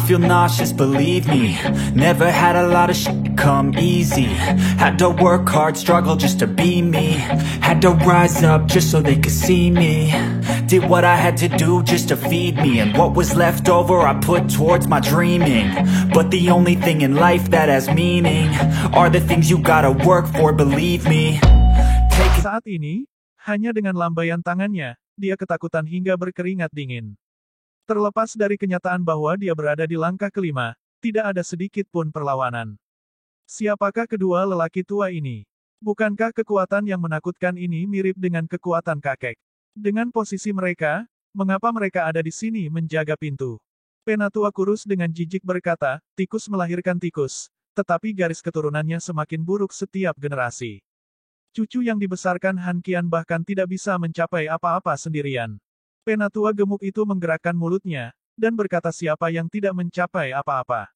feel nauseous, believe me. Never had a lot of shit come easy. Had to work hard, struggle just to be me. Had to rise up just so they could see me. Did what I had to do just to feed me. And what was left over I put towards my dreaming. But the only thing in life that has meaning are the things you gotta work for, believe me. Saat ini, hanya dengan lambaian tangannya, dia ketakutan hingga berkeringat dingin. Terlepas dari kenyataan bahwa dia berada di langkah kelima, tidak ada sedikit pun perlawanan. Siapakah kedua lelaki tua ini? Bukankah kekuatan yang menakutkan ini mirip dengan kekuatan kakek? Dengan posisi mereka, mengapa mereka ada di sini menjaga pintu? Penatua kurus dengan jijik berkata, tikus melahirkan tikus, tetapi garis keturunannya semakin buruk setiap generasi. Cucu yang dibesarkan Han Qian bahkan tidak bisa mencapai apa-apa sendirian. Penatua gemuk itu menggerakkan mulutnya, dan berkata siapa yang tidak mencapai apa-apa.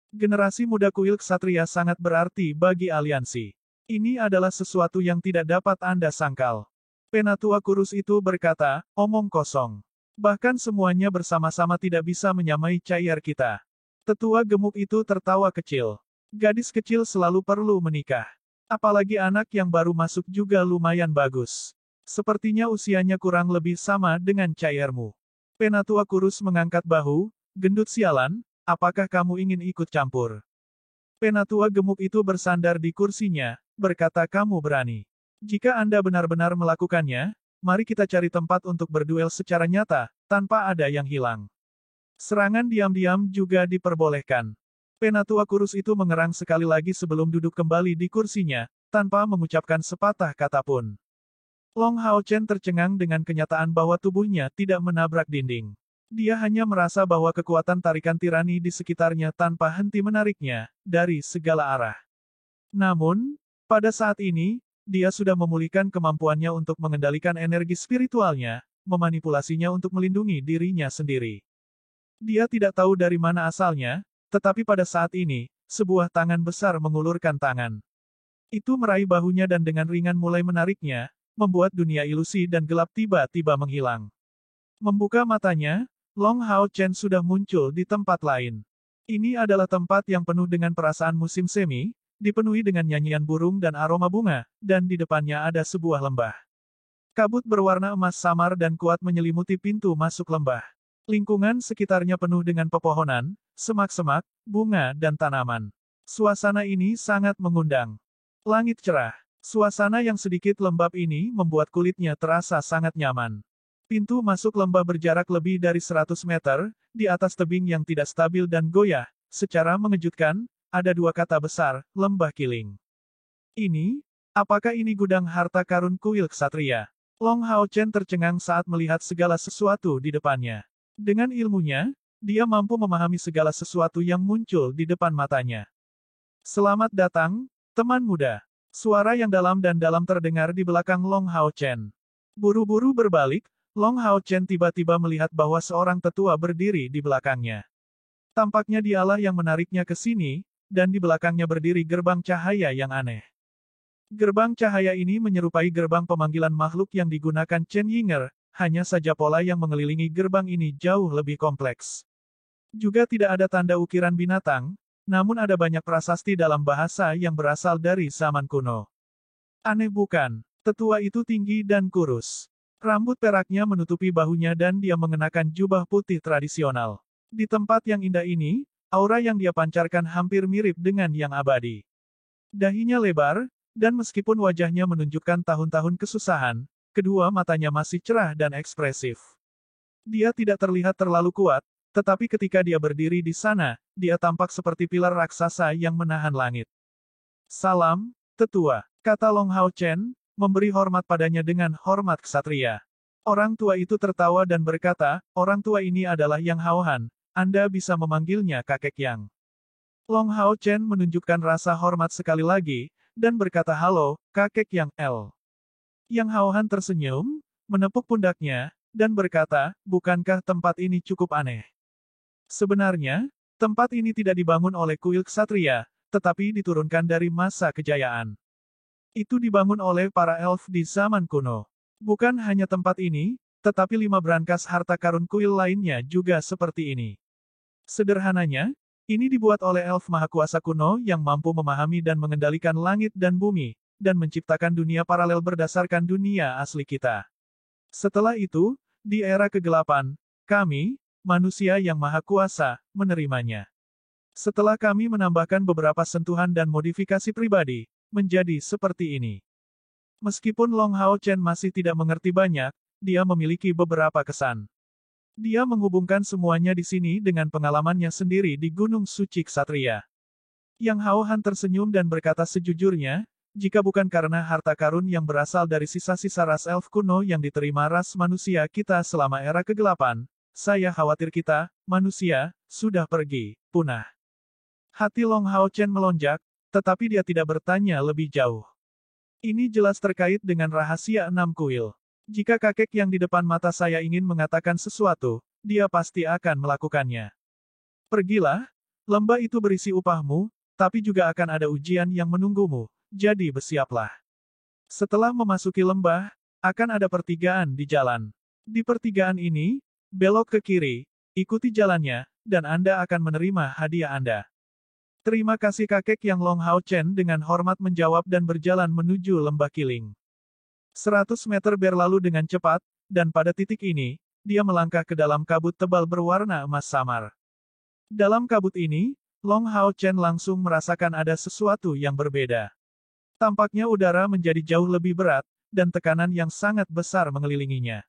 Generasi muda kuil ksatria sangat berarti bagi aliansi. Ini adalah sesuatu yang tidak dapat Anda sangkal. Penatua kurus itu berkata, omong kosong. Bahkan semuanya bersama-sama tidak bisa menyamai cair kita. Tetua gemuk itu tertawa kecil. Gadis kecil selalu perlu menikah. Apalagi anak yang baru masuk juga lumayan bagus. Sepertinya usianya kurang lebih sama dengan cairmu. Penatua kurus mengangkat bahu, gendut sialan, apakah kamu ingin ikut campur? Penatua gemuk itu bersandar di kursinya, berkata kamu berani. Jika Anda benar-benar melakukannya, mari kita cari tempat untuk berduel secara nyata, tanpa ada yang hilang. Serangan diam-diam juga diperbolehkan. Penatua kurus itu mengerang sekali lagi sebelum duduk kembali di kursinya, tanpa mengucapkan sepatah kata pun. Long Hao Chen tercengang dengan kenyataan bahwa tubuhnya tidak menabrak dinding. Dia hanya merasa bahwa kekuatan tarikan tirani di sekitarnya tanpa henti menariknya, dari segala arah. Namun, pada saat ini, dia sudah memulihkan kemampuannya untuk mengendalikan energi spiritualnya, memanipulasinya untuk melindungi dirinya sendiri. Dia tidak tahu dari mana asalnya, tetapi pada saat ini, sebuah tangan besar mengulurkan tangan. Itu meraih bahunya dan dengan ringan mulai menariknya, membuat dunia ilusi dan gelap tiba-tiba menghilang. Membuka matanya, Long Hao Chen sudah muncul di tempat lain. Ini adalah tempat yang penuh dengan perasaan musim semi, dipenuhi dengan nyanyian burung dan aroma bunga, dan di depannya ada sebuah lembah. Kabut berwarna emas samar dan kuat menyelimuti pintu masuk lembah. Lingkungan sekitarnya penuh dengan pepohonan, semak-semak, bunga dan tanaman. Suasana ini sangat mengundang. Langit cerah. Suasana yang sedikit lembab ini membuat kulitnya terasa sangat nyaman. Pintu masuk lembah berjarak lebih dari 100 meter, di atas tebing yang tidak stabil dan goyah. Secara mengejutkan, ada dua kata besar, lembah kiling. Apakah ini gudang harta karun kuil ksatria? Long Hao Chen tercengang saat melihat segala sesuatu di depannya. Dengan ilmunya, dia mampu memahami segala sesuatu yang muncul di depan matanya. Selamat datang, teman muda. Suara yang dalam dan dalam terdengar di belakang Long Hao Chen. Buru-buru berbalik, Long Hao Chen tiba-tiba melihat bahwa seorang tetua berdiri di belakangnya. Tampaknya dialah yang menariknya ke sini, dan di belakangnya berdiri gerbang cahaya yang aneh. Gerbang cahaya ini menyerupai gerbang pemanggilan makhluk yang digunakan Chen Yinger, hanya saja pola yang mengelilingi gerbang ini jauh lebih kompleks. Juga tidak ada tanda ukiran binatang, namun ada banyak prasasti dalam bahasa yang berasal dari zaman kuno. Aneh bukan? Tetua itu tinggi dan kurus. Rambut peraknya menutupi bahunya dan dia mengenakan jubah putih tradisional. Di tempat yang indah ini, aura yang dia pancarkan hampir mirip dengan yang abadi. Dahinya lebar, dan meskipun wajahnya menunjukkan tahun-tahun kesusahan, kedua matanya masih cerah dan ekspresif. Dia tidak terlihat terlalu kuat, tetapi ketika dia berdiri di sana, dia tampak seperti pilar raksasa yang menahan langit. Salam, tetua, kata Long Hao Chen, memberi hormat padanya dengan hormat ksatria. Orang tua itu tertawa dan berkata, orang tua ini adalah Yang Hao Han, Anda bisa memanggilnya kakek Yang. Long Hao Chen menunjukkan rasa hormat sekali lagi, dan berkata halo, kakek Yang L. Yang Hao Han tersenyum, menepuk pundaknya, dan berkata, bukankah tempat ini cukup aneh? Sebenarnya, tempat ini tidak dibangun oleh kuil ksatria, tetapi diturunkan dari masa kejayaan. Itu dibangun oleh para elf di zaman kuno. Bukan hanya tempat ini, tetapi 5 brankas harta karun kuil lainnya juga seperti ini. Sederhananya, ini dibuat oleh elf maha kuasa kuno yang mampu memahami dan mengendalikan langit dan bumi, dan menciptakan dunia paralel berdasarkan dunia asli kita. Setelah itu, di era kegelapan, kami, manusia yang maha kuasa, menerimanya. Setelah kami menambahkan beberapa sentuhan dan modifikasi pribadi, menjadi seperti ini. Meskipun Long Hao Chen masih tidak mengerti banyak, dia memiliki beberapa kesan. Dia menghubungkan semuanya di sini dengan pengalamannya sendiri di Gunung Suci Ksatria. Yang Hao Han tersenyum dan berkata sejujurnya, jika bukan karena harta karun yang berasal dari sisa-sisa ras elf kuno yang diterima ras manusia kita selama era kegelapan, saya khawatir kita, manusia, sudah pergi, punah. Hati Long Hao Chen melonjak, tetapi dia tidak bertanya lebih jauh. Ini jelas terkait dengan rahasia 6 kuil. Jika kakek yang di depan mata saya ingin mengatakan sesuatu, dia pasti akan melakukannya. Pergilah, lembah itu berisi upahmu, tapi juga akan ada ujian yang menunggumu, jadi bersiaplah. Setelah memasuki lembah, akan ada pertigaan di jalan. Di pertigaan ini, belok ke kiri, ikuti jalannya, dan Anda akan menerima hadiah Anda. Terima kasih kakek yang Long Hao Chen dengan hormat menjawab dan berjalan menuju lembah kiling. 100 meter berlalu dengan cepat, dan pada titik ini, dia melangkah ke dalam kabut tebal berwarna emas samar. Dalam kabut ini, Long Hao Chen langsung merasakan ada sesuatu yang berbeda. Tampaknya udara menjadi jauh lebih berat, dan tekanan yang sangat besar mengelilinginya.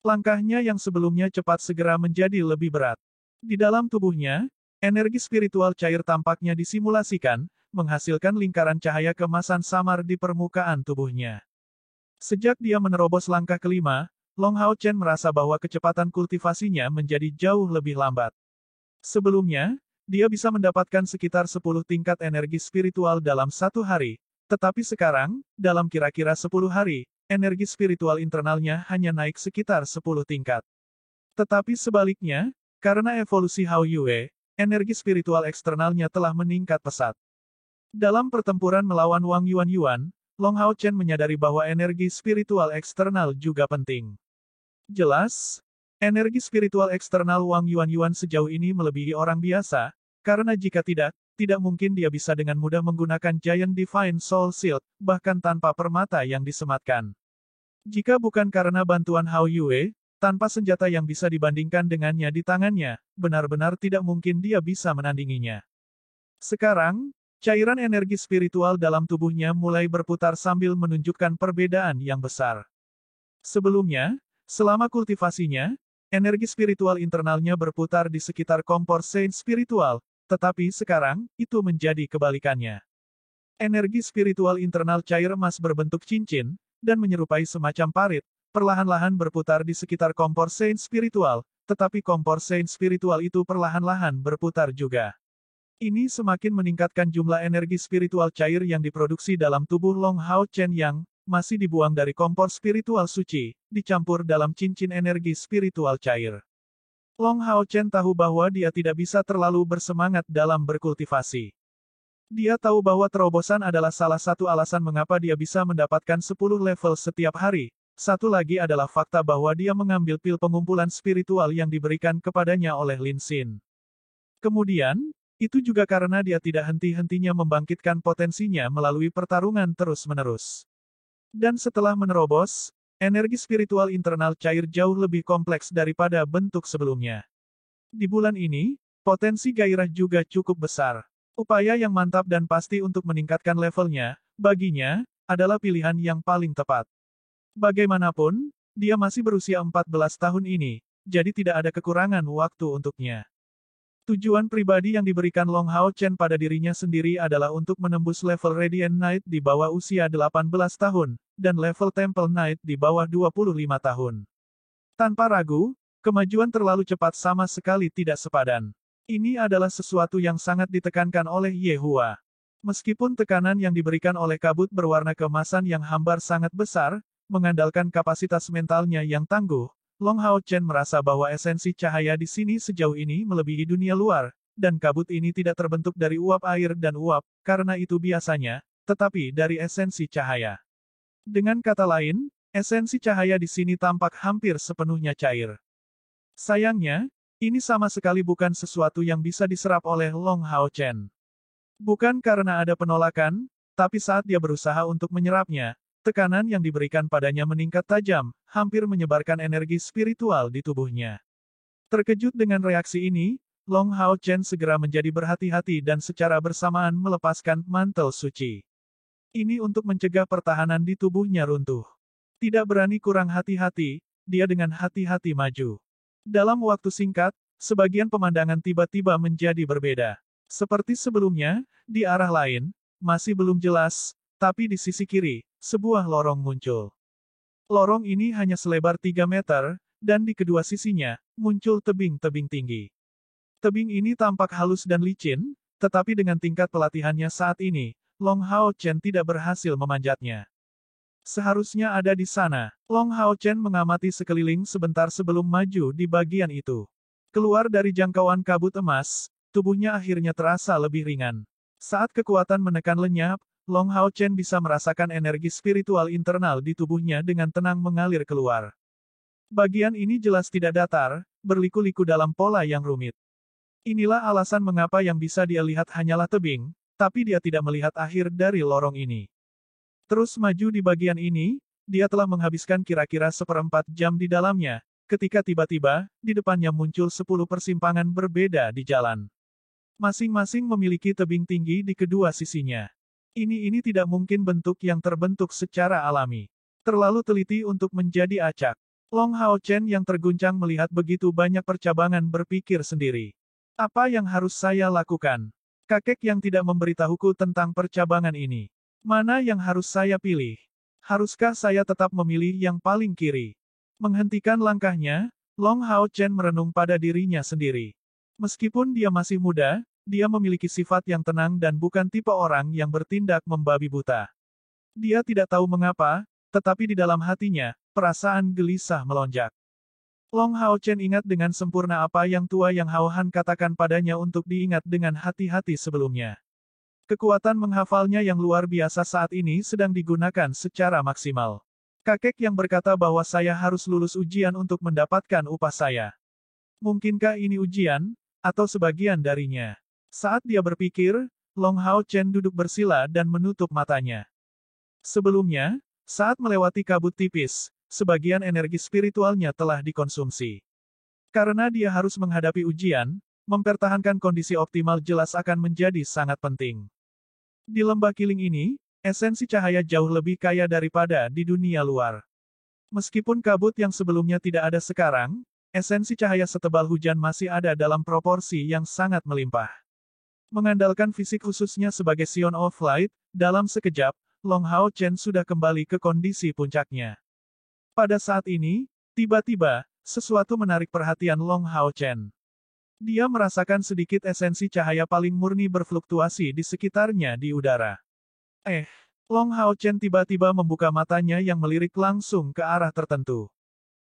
Langkahnya yang sebelumnya cepat segera menjadi lebih berat. Di dalam tubuhnya, energi spiritual cair tampaknya disimulasikan, menghasilkan lingkaran cahaya kemasan samar di permukaan tubuhnya. Sejak dia menerobos langkah kelima, Long Hao Chen merasa bahwa kecepatan kultivasinya menjadi jauh lebih lambat. Sebelumnya, dia bisa mendapatkan sekitar 10 tingkat energi spiritual dalam satu hari, tetapi sekarang, dalam kira-kira 10 hari, energi spiritual internalnya hanya naik sekitar 10 tingkat. Tetapi sebaliknya, karena evolusi Hao Yue, energi spiritual eksternalnya telah meningkat pesat. Dalam pertempuran melawan Wang Yuan, Long Hao Chen menyadari bahwa energi spiritual eksternal juga penting. Jelas, energi spiritual eksternal Wang Yuan sejauh ini melebihi orang biasa, karena jika tidak mungkin dia bisa dengan mudah menggunakan Giant Divine Soul Shield, bahkan tanpa permata yang disematkan. Jika bukan karena bantuan Hao Yue, tanpa senjata yang bisa dibandingkan dengannya di tangannya, benar-benar tidak mungkin dia bisa menandinginya. Sekarang, cairan energi spiritual dalam tubuhnya mulai berputar sambil menunjukkan perbedaan yang besar. Sebelumnya, selama kultivasinya, energi spiritual internalnya berputar di sekitar kompor Saint spiritual, tetapi sekarang, itu menjadi kebalikannya. Energi spiritual internal cair emas berbentuk cincin, dan menyerupai semacam parit, perlahan-lahan berputar di sekitar kompor Saint spiritual, tetapi kompor Saint spiritual itu perlahan-lahan berputar juga. Ini semakin meningkatkan jumlah energi spiritual cair yang diproduksi dalam tubuh Long Hao Chen yang masih dibuang dari kompor spiritual suci, dicampur dalam cincin energi spiritual cair. Long Hao Chen tahu bahwa dia tidak bisa terlalu bersemangat dalam berkultivasi. Dia tahu bahwa terobosan adalah salah satu alasan mengapa dia bisa mendapatkan 10 level setiap hari. Satu lagi adalah fakta bahwa dia mengambil pil pengumpulan spiritual yang diberikan kepadanya oleh Lin Xin. Kemudian, itu juga karena dia tidak henti-hentinya membangkitkan potensinya melalui pertarungan terus-menerus. Dan setelah menerobos, energi spiritual internal cair jauh lebih kompleks daripada bentuk sebelumnya. Di bulan ini, potensi gairah juga cukup besar. Upaya yang mantap dan pasti untuk meningkatkan levelnya, baginya, adalah pilihan yang paling tepat. Bagaimanapun, dia masih berusia 14 tahun ini, jadi tidak ada kekurangan waktu untuknya. Tujuan pribadi yang diberikan Long Hao Chen pada dirinya sendiri adalah untuk menembus level Radiant Knight di bawah usia 18 tahun, dan level Temple Knight di bawah 25 tahun. Tanpa ragu, kemajuan terlalu cepat sama sekali tidak sepadan. Ini adalah sesuatu yang sangat ditekankan oleh Ye Hua. Meskipun tekanan yang diberikan oleh kabut berwarna keemasan yang hambar sangat besar, mengandalkan kapasitas mentalnya yang tangguh, Long Hao Chen merasa bahwa esensi cahaya di sini sejauh ini melebihi dunia luar, dan kabut ini tidak terbentuk dari uap air dan uap, karena itu biasanya, tetapi dari esensi cahaya. Dengan kata lain, esensi cahaya di sini tampak hampir sepenuhnya cair. Sayangnya, Ini sama sekali bukan sesuatu yang bisa diserap oleh Long Hao Chen. Bukan karena ada penolakan, tapi saat dia berusaha untuk menyerapnya, tekanan yang diberikan padanya meningkat tajam, hampir menyebarkan energi spiritual di tubuhnya. Terkejut dengan reaksi ini, Long Hao Chen segera menjadi berhati-hati dan secara bersamaan melepaskan mantel suci. Ini untuk mencegah pertahanan di tubuhnya runtuh. Tidak berani kurang hati-hati, dia dengan hati-hati maju. Dalam waktu singkat, sebagian pemandangan tiba-tiba menjadi berbeda. Seperti sebelumnya, di arah lain, masih belum jelas, tapi di sisi kiri, sebuah lorong muncul. Lorong ini hanya selebar 3 meter, dan di kedua sisinya, muncul tebing-tebing tinggi. Tebing ini tampak halus dan licin, tetapi dengan tingkat pelatihannya saat ini, Long Hao Chen tidak berhasil memanjatnya. Seharusnya ada di sana. Long Hao Chen mengamati sekeliling sebentar sebelum maju di bagian itu. Keluar dari jangkauan kabut emas, tubuhnya akhirnya terasa lebih ringan. Saat kekuatan menekan lenyap, Long Hao Chen bisa merasakan energi spiritual internal di tubuhnya dengan tenang mengalir keluar. Bagian ini jelas tidak datar, berliku-liku dalam pola yang rumit. Inilah alasan mengapa yang bisa dia lihat hanyalah tebing, tapi dia tidak melihat akhir dari lorong ini. Terus maju di bagian ini, dia telah menghabiskan kira-kira 1/4 jam di dalamnya, ketika tiba-tiba, di depannya muncul 10 persimpangan berbeda di jalan. Masing-masing memiliki tebing tinggi di kedua sisinya. Ini tidak mungkin bentuk yang terbentuk secara alami. Terlalu teliti untuk menjadi acak. Long Hao Chen yang terguncang melihat begitu banyak percabangan berpikir sendiri. Apa yang harus saya lakukan? Kakek yang tidak memberitahuku tentang percabangan ini. Mana yang harus saya pilih? Haruskah saya tetap memilih yang paling kiri? Menghentikan langkahnya, Long Hao Chen merenung pada dirinya sendiri. Meskipun dia masih muda, dia memiliki sifat yang tenang dan bukan tipe orang yang bertindak membabi buta. Dia tidak tahu mengapa, tetapi di dalam hatinya, perasaan gelisah melonjak. Long Hao Chen ingat dengan sempurna apa yang tua Yang Hao Han katakan padanya untuk diingat dengan hati-hati sebelumnya. Kekuatan menghafalnya yang luar biasa saat ini sedang digunakan secara maksimal. Kakek yang berkata bahwa saya harus lulus ujian untuk mendapatkan upah saya. Mungkinkah ini ujian? Atau sebagian darinya. Saat dia berpikir, Long Hao Chen duduk bersila dan menutup matanya. Sebelumnya, saat melewati kabut tipis, sebagian energi spiritualnya telah dikonsumsi. Karena dia harus menghadapi ujian, mempertahankan kondisi optimal jelas akan menjadi sangat penting. Di lembah Kiling ini, esensi cahaya jauh lebih kaya daripada di dunia luar. Meskipun kabut yang sebelumnya tidak ada sekarang, esensi cahaya setebal hujan masih ada dalam proporsi yang sangat melimpah. Mengandalkan fisik khususnya sebagai Sion of Light, dalam sekejap, Long Hao Chen sudah kembali ke kondisi puncaknya. Pada saat ini, tiba-tiba, sesuatu menarik perhatian Long Hao Chen. Dia merasakan sedikit esensi cahaya paling murni berfluktuasi di sekitarnya di udara. Long Hao Chen tiba-tiba membuka matanya yang melirik langsung ke arah tertentu.